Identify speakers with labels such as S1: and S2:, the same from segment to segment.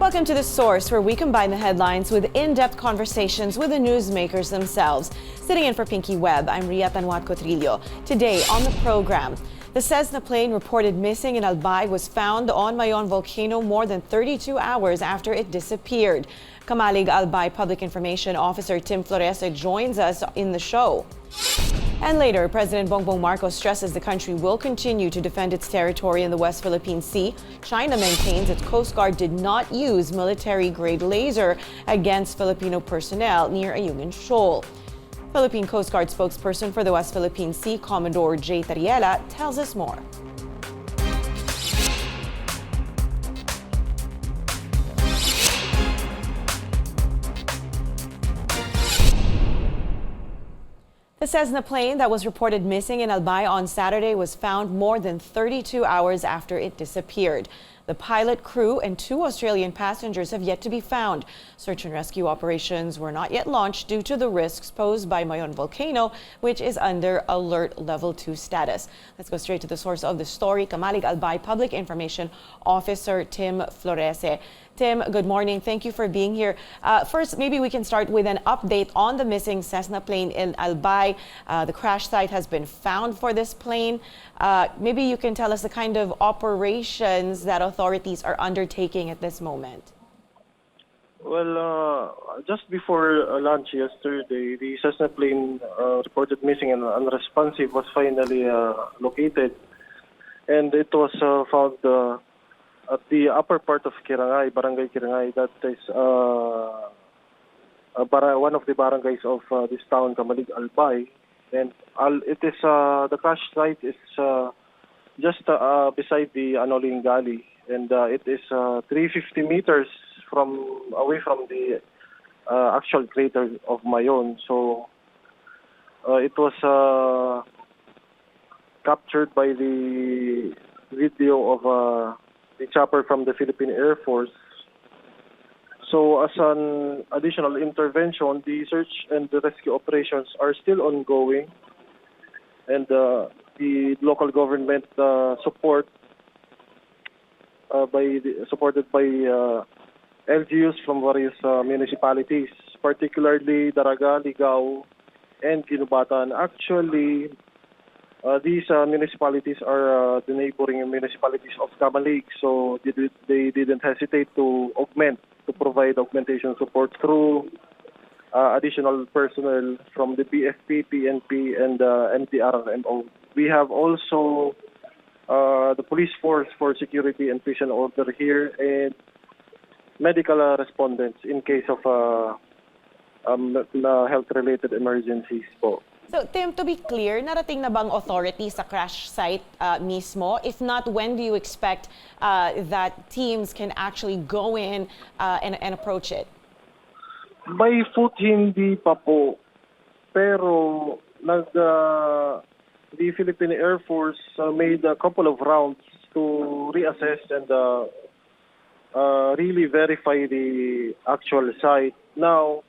S1: Welcome to The Source, where we combine the headlines with in-depth conversations with the newsmakers themselves. Sitting in for Pinky Webb, I'm Ria Tanwat Cotrillo. Today on the program, the Cessna plane reported missing in Albay was found on Mayon Volcano more than 32 hours after it disappeared. Camalig Albay Public Information Officer Tim Florece joins us in the show. And later, President Bongbong Marcos stresses the country will continue to defend its territory in the West Philippine Sea. China maintains its Coast Guard did not use military-grade laser against Filipino personnel near Ayungin Shoal. Philippine Coast Guard spokesperson for the West Philippine Sea, Commodore J. Tariela, tells us more. The Cessna plane that was reported missing in Albay on Saturday was found more than 32 hours after it disappeared. The pilot, crew, and 2 Australian passengers have yet to be found. Search and rescue operations were not yet launched due to the risks posed by Mayon Volcano, which is under Alert Level 2 status. Let's go straight to the source of the story, Camalig Albay Public Information Officer Tim Florece. Tim, good morning. Thank you for being here. First, maybe we can start with an update on the missing Cessna plane in Albay. The crash site has been found for this plane. Maybe you can tell us the kind of operations that authorities are undertaking at this moment.
S2: Well, just before lunch yesterday, the Cessna plane reported missing and unresponsive was finally located. And it was found at the upper part of Kirangay, Barangay Kirangay. That is one of the barangays of this town, Camalig, Albay. And it is the crash site is just beside the Anoling Gully, and it is 350 meters away from the actual crater of Mayon. So it was captured by the video of the chopper from the Philippine Air Force. So as an additional intervention, the search and the rescue operations are still ongoing, and the local government supported by LGUs from various municipalities, particularly Daraga, Ligao, and Kinubatan. Actually, these municipalities are the neighboring municipalities of Camalig, so they didn't hesitate to provide augmentation support through additional personnel from the BFP, PNP, and MTRMO. We have also the police force for security and peace and order here, and medical respondents in case of health-related emergencies po.
S1: So, Tim, to be clear, narating na bang authorities sa crash site mismo? If not, when do you expect that teams can actually go in and approach it?
S2: By foot, hindi pa po. Pero the Philippine Air Force made a couple of rounds to reassess and really verify the actual site. Now,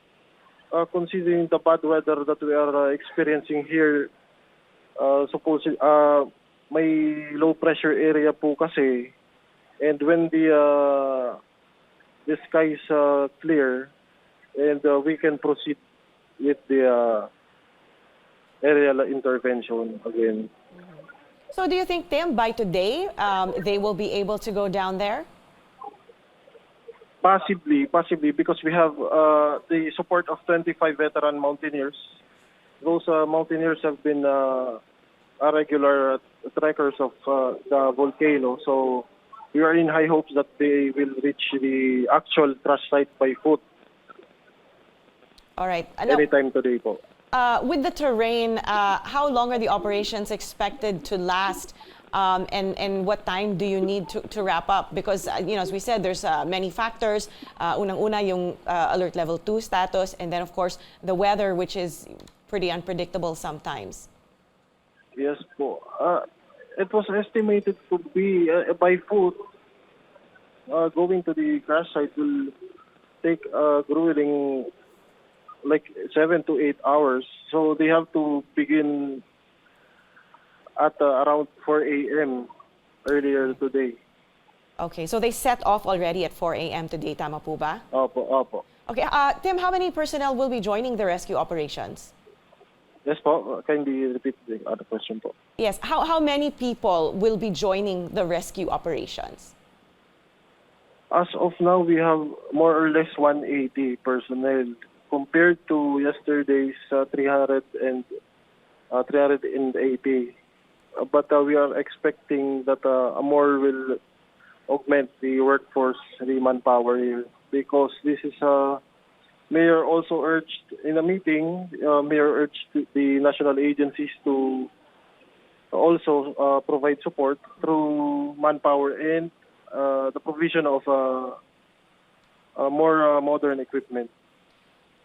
S2: considering the bad weather that we are experiencing here, may low pressure area po kasi, and when the skies clear, and we can proceed with the aerial intervention again.
S1: So do you think, Tim, by today, they will be able to go down there?
S2: Possibly, because we have the support of 25 veteran mountaineers. Those mountaineers have been regular trekkers of the volcano, so we are in high hopes that they will reach the actual crash site by foot.
S1: All right.
S2: Anytime today po.
S1: With the terrain, how long are the operations expected to last? And what time do you need to wrap up? Because, as we said, there's many factors. Unang-una, yung Alert Level 2 status, and then, of course, the weather, which is pretty unpredictable sometimes.
S2: Yes po. It was estimated to be by foot. Going to the crash site will take grueling like 7 to 8 hours. So they have to begin at around 4 a.m. earlier today.
S1: Okay, so they set off already at 4 a.m. today, tama po ba?
S2: Opo.
S1: Okay, Tim, how many personnel will be joining the rescue operations?
S2: Yes po, kindly repeat the other question po.
S1: Yes, how many people will be joining the rescue operations?
S2: As of now, we have more or less 180 personnel compared to yesterday's 380. But we are expecting that more will augment the workforce, the manpower here, because this is Mayor also urged in a meeting. Mayor urged the national agencies to also provide support through manpower and the provision of more modern equipment.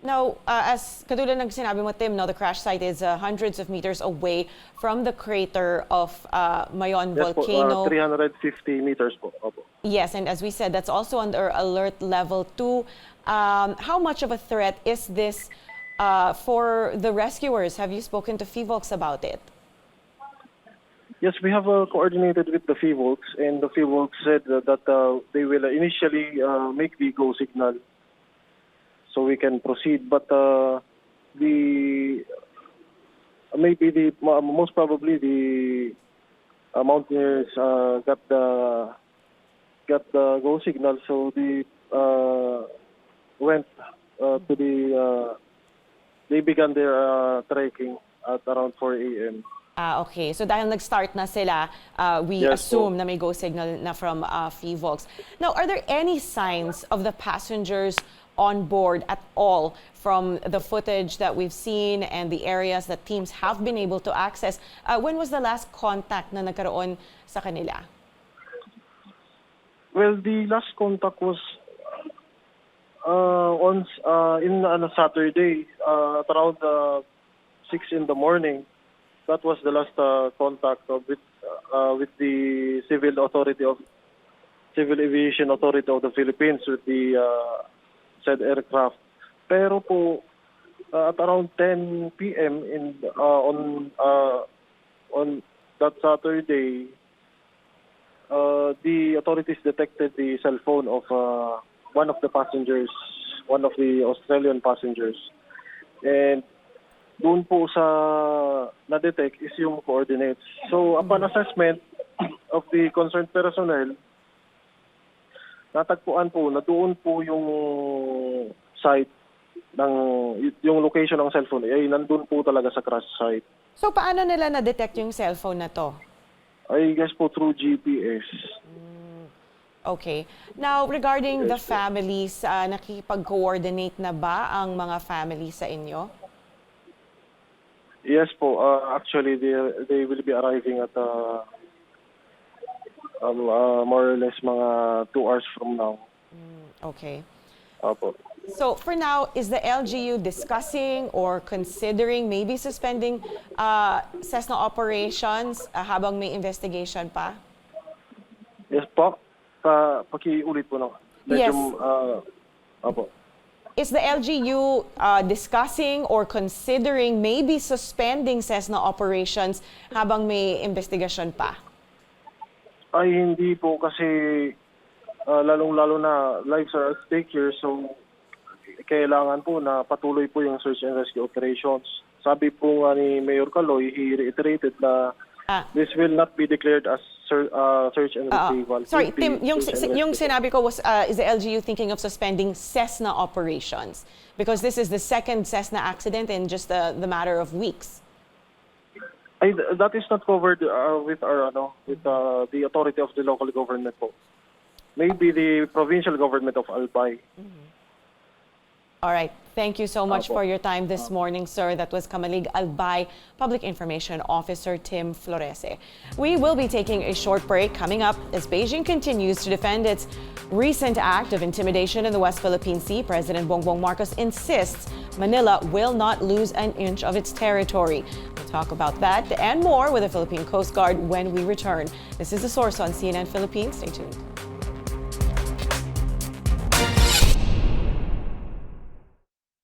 S1: Now, as katulad ng sinabi mo, Tim, no, the crash site is hundreds of meters away from the crater of Mayon Volcano.
S2: Yes po, 350 meters po. Opo.
S1: Yes, and as we said, that's also under alert level 2. How much of a threat is this for the rescuers? Have you spoken to FIVOLCS about it?
S2: Yes, we have coordinated with the FIVOLCS, and the FIVOLCS said that they will initially make the go signal so we can proceed. But most probably the mountaineers got the go signal, so they went to they began their trekking at around 4 a.m.
S1: Okay. So dahil nag-start na sila, we
S2: Yes,
S1: assume
S2: po
S1: na may go signal na from FIVOLCS. Now, are there any signs of the passengers on board at all from the footage that we've seen and the areas that teams have been able to access? When was the last contact na nagkaroon sa kanila?
S2: Well, the last contact was on Saturday at around 6 in the morning. That was the last contact with the Civil Aviation Authority of the Philippines with the said aircraft. Pero po at around 10 p.m. on that Saturday, the authorities detected the cell phone of one of the passengers, one of the Australian passengers. And doon po sa na-detect is yung coordinates. So upon assessment of the concerned personnel, natagpuan po na doon po yung site ng yung location ng cellphone ay nandun po talaga sa crash site.
S1: So paano nila na-detect yung cellphone na to?
S2: I guess po through GPS.
S1: Okay. Now, regarding the families, nakikipag-coordinate na ba ang mga families sa inyo?
S2: Yes po. Actually, they will be arriving at more or less mga 2 hours from now.
S1: Okay.
S2: Opo.
S1: So, for now, is the LGU discussing or considering maybe suspending Cessna operations habang may investigation pa?
S2: Yes po. Pakiulit po naman.
S1: Yes.
S2: Opo.
S1: Is the LGU discussing or considering maybe suspending Cessna operations habang may investigasyon pa?
S2: Ay, hindi po kasi lalong-lalo na lives are at stake here, so kailangan po na patuloy po yung search and rescue operations. Sabi po nga ni Mayor Caloy, he reiterated na this will not be declared as search and retrieval.
S1: Sorry, Tim, yung sinabi ko was, is the LGU thinking of suspending Cessna operations? Because this is the second Cessna accident in just the matter of weeks.
S2: That is not covered with the authority of the local government po. Maybe the provincial government of Albay.
S1: All right. Thank you so much for your time this morning, sir. That was Camalig Albay Public Information Officer Tim Florece. We will be taking a short break coming up as Beijing continues to defend its recent act of intimidation in the West Philippine Sea. President Bongbong Marcos insists Manila will not lose an inch of its territory. We'll talk about that and more with the Philippine Coast Guard when we return. This is The Source on CNN Philippines. Stay tuned.